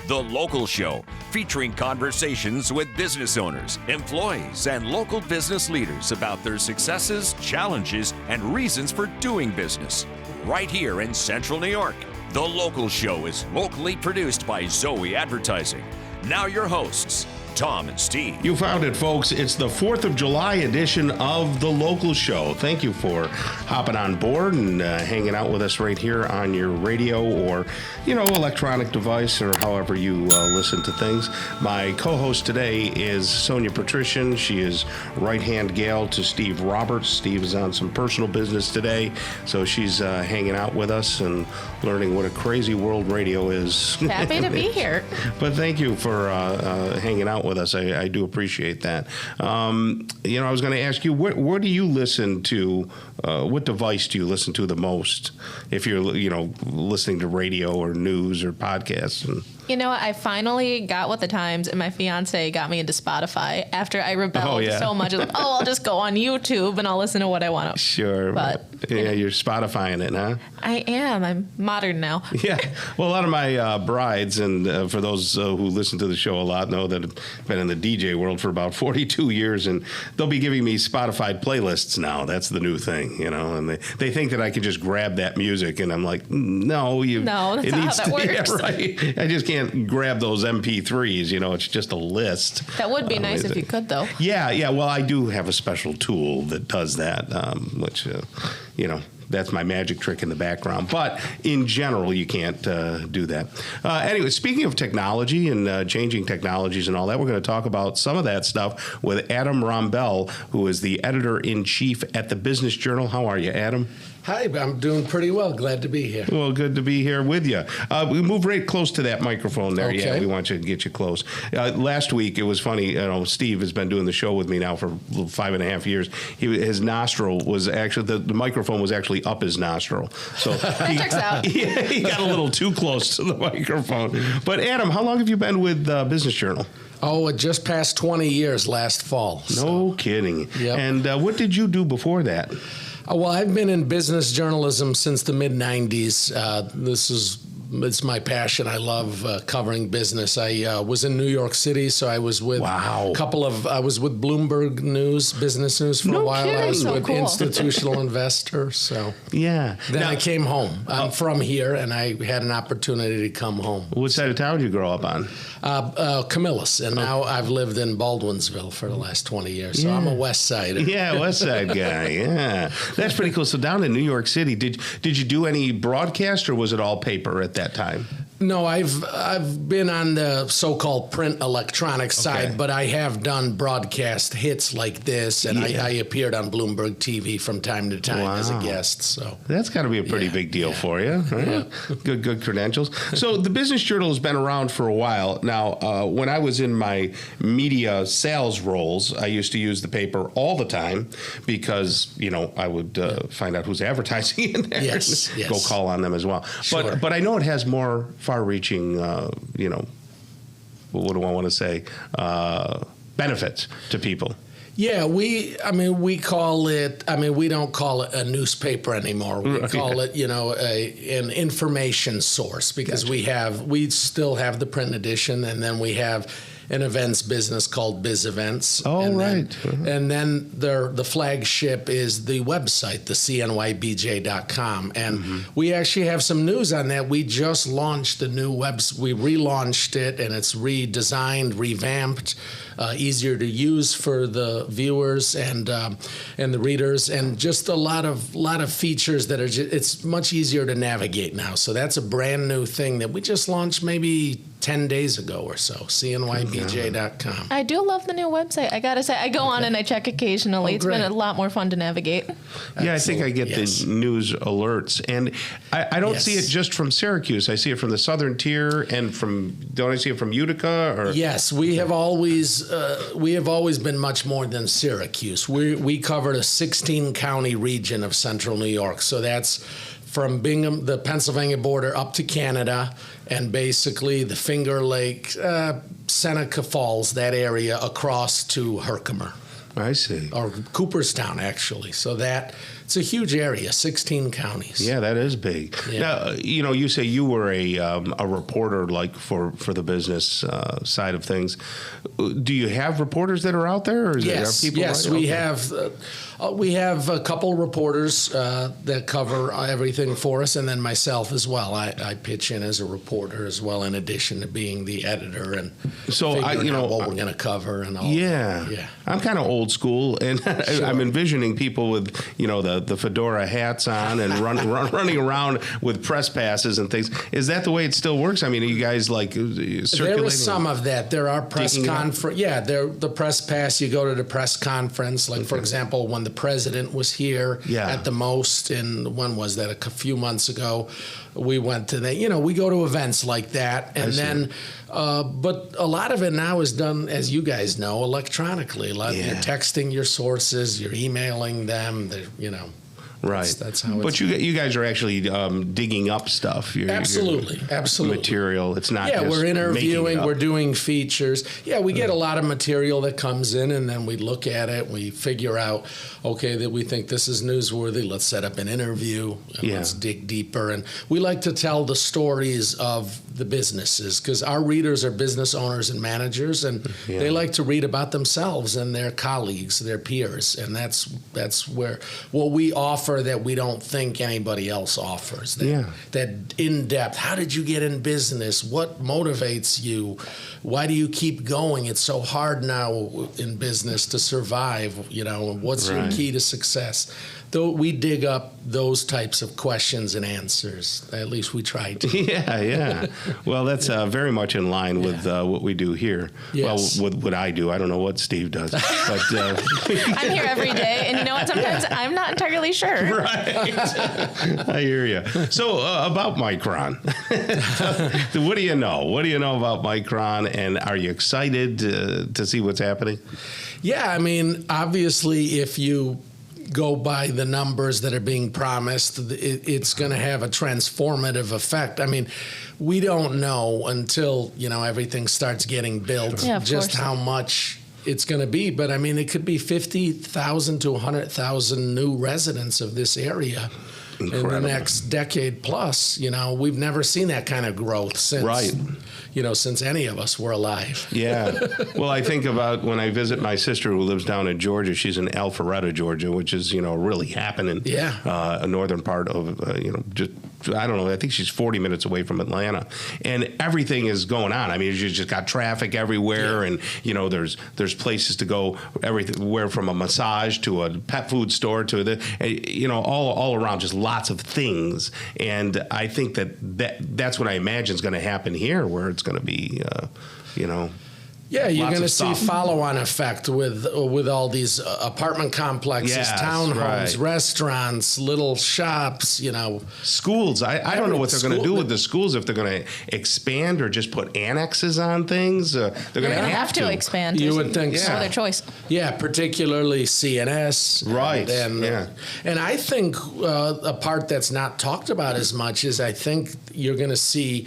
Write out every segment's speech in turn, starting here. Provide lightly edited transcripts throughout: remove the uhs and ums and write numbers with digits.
The Local Show, featuring conversations with business owners, employees, and local business leaders about their successes, challenges, and reasons for doing business. Right here in Central New York. The Local Show is locally produced by Zoey Advertising. Now your hosts, Tom and Steve. You found it, folks. It's the 4th of July edition of The Local Show. Thank you for hopping on board and hanging out with us right here on your radio or, electronic device or however you listen to things. My co-host today is Sonia Patrician. She is right-hand gal to Steve Roberts. Steve is on some personal business today, so she's hanging out with us and learning what a crazy world radio is. Happy to be here. But thank you for hanging out with us. I do appreciate that. I was going to ask you, where do you listen to? What device do you listen to the most? If you're, listening to radio or news or podcasts. I finally got with the times, and my fiance got me into Spotify after I rebelled so much. I'll just go on YouTube and I'll listen to what I want. Sure. But you're Spotifying it, huh? I am. I'm modern now. Yeah. Well, a lot of my brides, and for those who listen to the show a lot, know that I've been in the DJ world for about 42 years, and they'll be giving me Spotify playlists now. That's the new thing, and they think that I can just grab that music, and I'm like, no, that's not how that works. Yeah, right. I just can't grab those MP3s, it's just a list. That would be nice if you could, though. Yeah, well, I do have a special tool that does that, which, that's my magic trick in the background. But in general, you can't do that. Anyway, speaking of technology and changing technologies and all that, we're going to talk about some of that stuff with Adam Rombel, who is the editor-in-chief at the Business Journal. How are you, Adam? Hi, I'm doing pretty well. Glad to be here. Well, good to be here with you. We move right close to that microphone there. Okay. Yeah, we want you to get you close. Last week, it was funny. Steve has been doing the show with me now for 5.5 years. His nostril was actually, the microphone was actually up his nostril. So that checks out. He got a little too close to the microphone. But Adam, how long have you been with Business Journal? Oh, it just passed 20 years last fall. No kidding. Yep. And what did you do before that? Well, I've been in business journalism since the mid-'90s. It's my passion. I love covering business. I was in New York City, so I was with I was with Bloomberg News, Business News for a while. Kidding. I was So with cool. Institutional Investor. So yeah. Then I came home. I'm from here, and I had an opportunity to come home. What side of town did you grow up on? Camillus, and now I've lived in Baldwinsville for the last 20 years, so I'm a West Sider. Yeah, West Side guy. Yeah, that's pretty cool. So down in New York City, did you do any broadcast, or was it all paper at that time? No, I've been on the so-called print electronic side, but I have done broadcast hits like this, and I appeared on Bloomberg TV from time to time as a guest. So that's got to be a pretty big deal for you. Right? Yeah. Good credentials. So the Business Journal has been around for a while now. When I was in my media sales roles, I used to use the paper all the time because I would find out who's advertising in there. Yes. Go call on them as well. Sure. But I know it has more far-reaching, what do I want to say, benefits to people. Yeah, we call it, we don't call it a newspaper anymore. We call it, an information source because we still have the print edition, and then we have an events business called Biz Events. Oh, and right. And then the flagship is the website, the CNYBJ.com. And we actually have some news on that. We just launched the new website. We relaunched it, and it's redesigned, revamped, easier to use for the viewers and the readers, and just a lot of features that are it's much easier to navigate now. So that's a brand new thing that we just launched maybe 10 days ago or so, CNYBJ.com. I do love the new website. I got to say, I go on and I check occasionally. It's been a lot more fun to navigate. Yeah, I think I get the news alerts. And I don't see it just from Syracuse. I see it from the southern tier and don't I see it from Utica? Or? Yes, we have always been much more than Syracuse. We covered a 16-county region of central New York. So that's from Bingham, the Pennsylvania border, up to Canada, and basically the Finger Lake, Seneca Falls, that area, across to Herkimer. I see. Or Cooperstown, actually. So it's a huge area, 16 counties. Yeah, that is big. Yeah. Now, you say you were a reporter, like for the business side of things. Do you have reporters that are out there? Or Yes, are people we have. We have a couple reporters that cover everything for us, and then myself as well. I pitch in as a reporter as well, in addition to being the editor and figuring out what we're going to cover and all. Yeah, yeah. I'm kind of old school, and Sure. I'm envisioning people with the fedora hats on and running around with press passes and things. Is that the way it still works? I mean, are you guys like circulating? There is some of that. There are press conference. Yeah, the press pass. You go to the press conference. Like for example, when the president was here at the most, and when was that? A few months ago, we went to we go to events like that, and then. But a lot of it now is done, as you guys know, electronically. You're texting your sources, you're emailing them. Right. That's how. But you guys are actually digging up stuff. Absolutely. Material. It's not. Yeah, just we're interviewing. We're We're doing features. Yeah, we get a lot of material that comes in, and then we look at it. We figure out, okay, that we think this is newsworthy. Let's set up an interview. And let's dig deeper. And we like to tell the stories of the businesses, because our readers are business owners and managers, and they like to read about themselves and their colleagues, their peers, and that's where what we offer that we don't think anybody else offers. That in-depth, how did you get in business? What motivates you? Why do you keep going? It's so hard now in business to survive, what's your key to success? Though we dig up those types of questions and answers. At least we try to. Yeah. Well, that's very much in line with what we do here. Yes. Well, with what I do. I don't know what Steve does. But I'm here every day, and you know what? Sometimes I'm not entirely sure. Right. I hear you. So about Micron. What do you know? What do you know about Micron, and are you excited to see what's happening? Yeah, I mean, obviously, if you go by the numbers that are being promised, it's going to have a transformative effect. I mean, we don't know until, everything starts getting built just how much it's going to be. But I mean, it could be 50,000 to 100,000 new residents of this area. Incredible. In the next decade plus. We've never seen that kind of growth since, since any of us were alive. Yeah. Well, I think about when I visit my sister who lives down in Georgia. She's in Alpharetta, Georgia, which is, really happening. Yeah. A northern part of, just, I don't know, I think she's 40 minutes away from Atlanta. And everything is going on. I mean, you just got traffic everywhere. And, there's places to go everywhere from a massage to a pet food store to all around, just lots of things. And I think that's what I imagine is going to happen here, where it's going to be, Yeah, you're going to see follow-on effect with all these apartment complexes, townhomes, restaurants, little shops, Schools. I don't know what they're going to do with the schools, if they're going to expand or just put annexes on things. They're going to have to expand. You would think so. No other choice. Yeah, particularly CNS. Right. And I think a part that's not talked about as much is I think you're going to see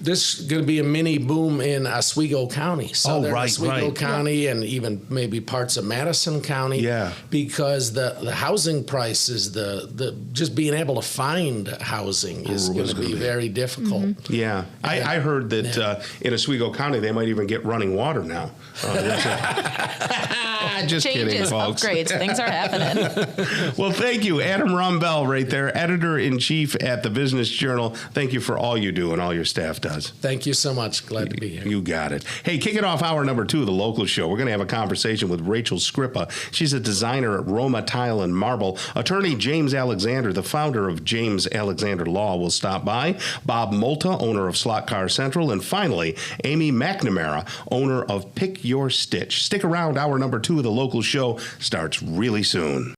this is going to be a mini boom in Oswego County, southern Oswego County, and even maybe parts of Madison County. Yeah, because the housing prices, the just being able to find housing is going to be very difficult. Mm-hmm. Yeah, I heard that in Oswego County they might even get running water now. Just Changes, kidding, folks. Upgrades, things are happening. Well, thank you, Adam Rombel, right there, editor-in-chief at the Business Journal. Thank you for all you do and all your staff does. Thank you so much. Glad to be here. You got it. Hey, kicking off hour number 2 of the local show, we're going to have a conversation with Rachel Scrippa. She's a designer at Roma Tile and Marble. Attorney James Alexander, the founder of James Alexander Law, will stop by. Bob Molta, owner of Slot Car Central. And finally, Amy McNamara, owner of Pick Your Stitch. Stick around. Hour number 2 of the local show starts really soon.